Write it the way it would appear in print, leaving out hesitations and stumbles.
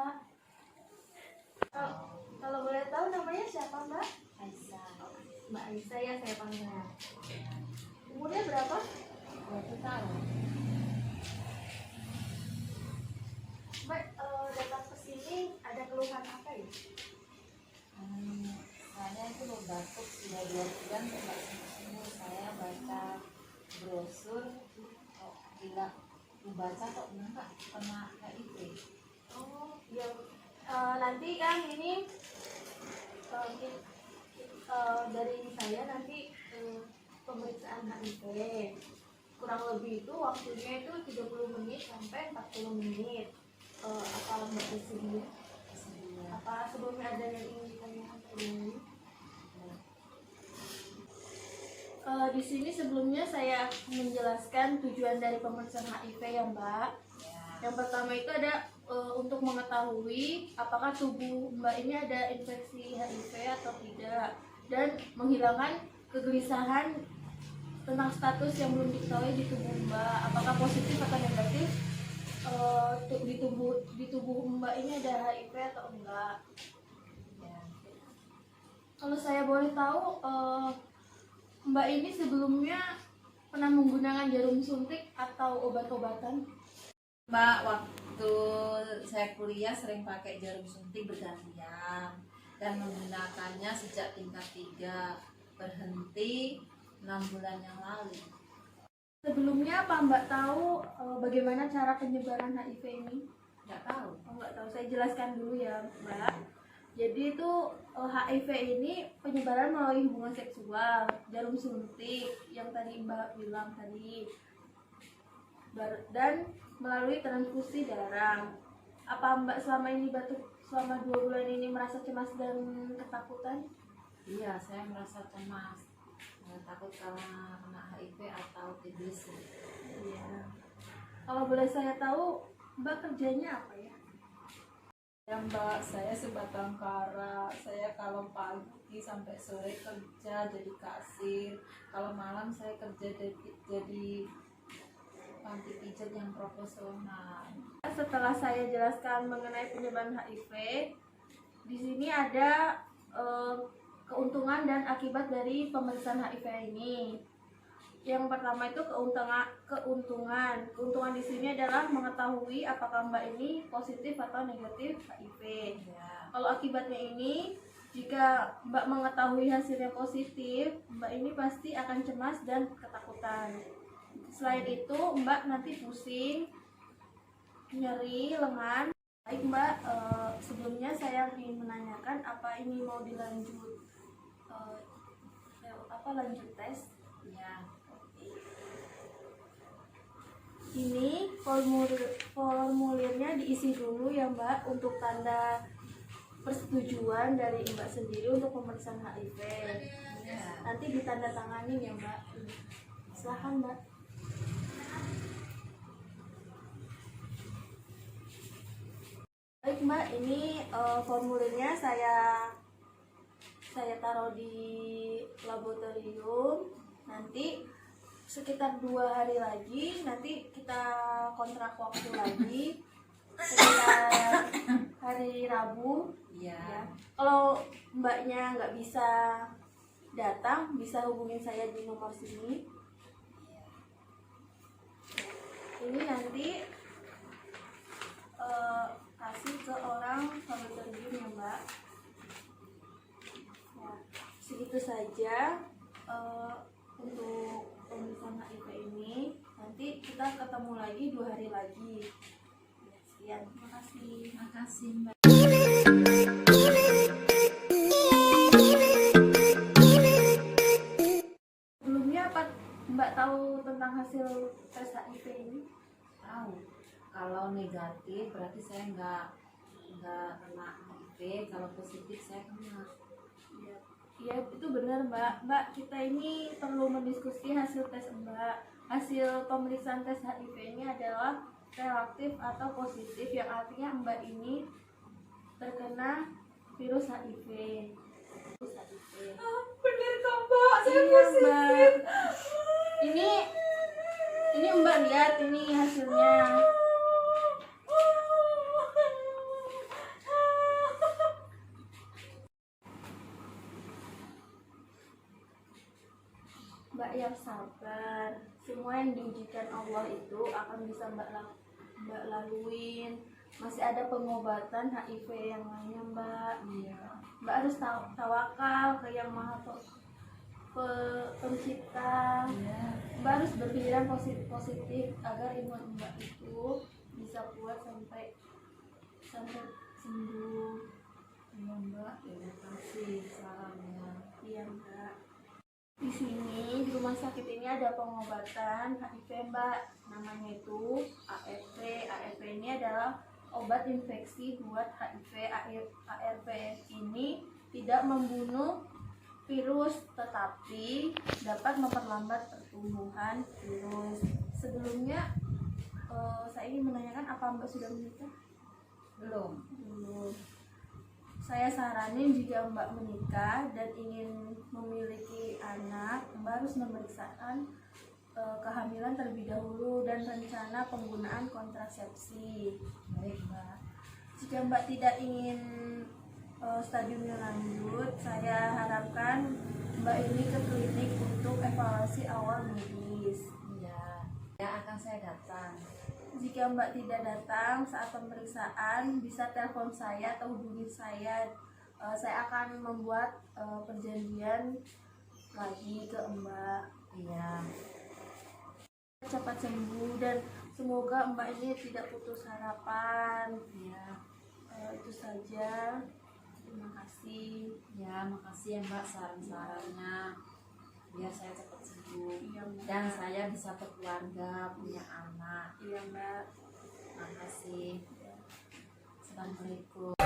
Mbak. Kalau boleh tahu namanya siapa Mbak? Aisyah. Mbak Aisyah ya saya panggilnya. Umurnya berapa? 20 tahun. Mbak datang ke sini ada keluhan apa ya? Saya itu batuk sudah 2 bulan tidak sembuh. Saya baca brosur, kok tidak dibaca kok enggak kena HIV. Oh, ya. Nanti kan ini dari saya nanti pemeriksaan HIV. Kurang lebih itu waktunya itu 30 menit sampai 40 menit. Apa Mbak di sini? Apa sebelumnya ada yang ingin ditanyakan sebelumnya? Di sini sebelumnya saya menjelaskan tujuan dari pemeriksaan HIV ya Mbak. Yang pertama itu ada untuk mengetahui apakah tubuh Mbak ini ada infeksi HIV atau tidak, dan menghilangkan kegelisahan tentang status yang belum diketahui di tubuh Mbak, apakah positif atau negatif di tubuh Mbak ini ada HIV atau enggak. Kalau saya boleh tahu, Mbak ini sebelumnya pernah menggunakan jarum suntik atau obat-obatan? Mbak, waktu saya kuliah sering pakai jarum suntik bergantian dan menggunakannya sejak tingkat 3, berhenti 6 bulan yang lalu. Sebelumnya apa Mbak tahu bagaimana cara penyebaran HIV ini? Nggak tahu. Nggak tahu, saya jelaskan dulu ya Mbak. Jadi itu HIV ini penyebaran melalui hubungan seksual, jarum suntik yang tadi Mbak bilang tadi, dan melalui transfusi darah. Apa Mbak selama ini batuk selama 2 bulan ini merasa cemas dan ketakutan? Iya, saya merasa cemas, takut karena kena HIV atau TBC. Iya. Kalau boleh saya tahu, Mbak kerjanya apa ya? Ya Mbak, saya sebatang kara. Saya kalau pagi sampai sore kerja jadi kasir. Kalau malam saya kerja jadi panti pijat yang profesional. Setelah saya jelaskan mengenai penyebaran HIV, di sini ada keuntungan dan akibat dari pemeriksaan HIV ini. Yang pertama itu keuntungan. Keuntungan di sini adalah mengetahui apakah Mbak ini positif atau negatif HIV. Ya. Kalau akibatnya ini, jika Mbak mengetahui hasilnya positif, Mbak ini pasti akan cemas dan ketakutan. Selain itu, Mbak nanti pusing, nyeri lengan. Baik Mbak, sebelumnya saya ingin menanyakan apa ini mau dilanjut lanjut tes? Ya. Ini formulirnya diisi dulu ya Mbak, untuk tanda persetujuan dari Mbak sendiri untuk pemeriksaan HIV. Ya. Nanti ditandatangani ya Mbak. Silahkan Mbak. Baik Mbak, ini formulirnya saya taruh di laboratorium. Nanti sekitar 2 hari lagi nanti kita kontrak waktu lagi sekitar hari Rabu. Ya. Kalau Mbaknya nggak bisa datang, bisa hubungin saya di nomor sini. Ini nanti kasih ke orang laboratorium ya Mbak. Ya, segitu saja untuk pemeriksaan HIV ini. Nanti kita ketemu lagi 2 hari lagi. Sekian, terima kasih. Terima kasih Mbak. Sebelumnya apa Mbak tahu tentang hasil tes HIV ini? Tahu. Kalau negatif berarti saya nggak kena HIV. Kalau positif saya kena. Iya, itu benar Mbak. Mbak, kita ini perlu mendiskusi hasil tes Mbak. Hasil pemeriksaan tes HIV ini adalah reaktif atau positif, yang artinya Mbak ini terkena virus HIV. Bener kok Mbak, saya Iya Mbak. Ini Mbak lihat ini hasilnya. Mbak yang sabar. Semua yang diujikan Allah itu akan bisa Mbak laluin. Masih ada pengobatan HIV yang lainnya Mbak. Iya. Mbak harus tawakal ke yang maha pencipta. Iya. Mbak harus berpikiran positif agar imun Mbak itu bisa kuat sampai sembuh. Iya Mbak, terima kasih sarannya. Iya Mbak. Di sini di rumah sakit ini ada pengobatan HIV Mbak. Namanya itu ARV. ARV ini adalah obat infeksi buat HIV. ARV ini tidak membunuh virus tetapi dapat memperlambat pertumbuhan virus. Sebelumnya saya ingin menanyakan, apa Mbak sudah menikah? Belum. Belum. Saya saranin jika Mbak menikah dan ingin memiliki anak, Mbak harus memeriksakan kehamilan terlebih dahulu dan rencana penggunaan kontrasepsi. Baik Mbak. Jika Mbak tidak ingin stadiumnya lanjut, saya harapkan Mbak ini ke klinik untuk evaluasi awal medis. Iya. Ya akan saya datang. Jika Mbak tidak datang saat pemeriksaan, bisa telepon saya atau hubungi saya. Saya akan membuat perjanjian lagi ke Mbak. Iya. Cepat sembuh dan semoga Mbak ini tidak putus harapan. Iya. Itu saja. Terima kasih. Ya, makasih ya Mbak saran-sarannya. Biar saya cepat sembuh. Iya Mbak. Dan saya bisa berkeluarga, punya anak. Iya Mbak. Makasih. Assalamualaikum.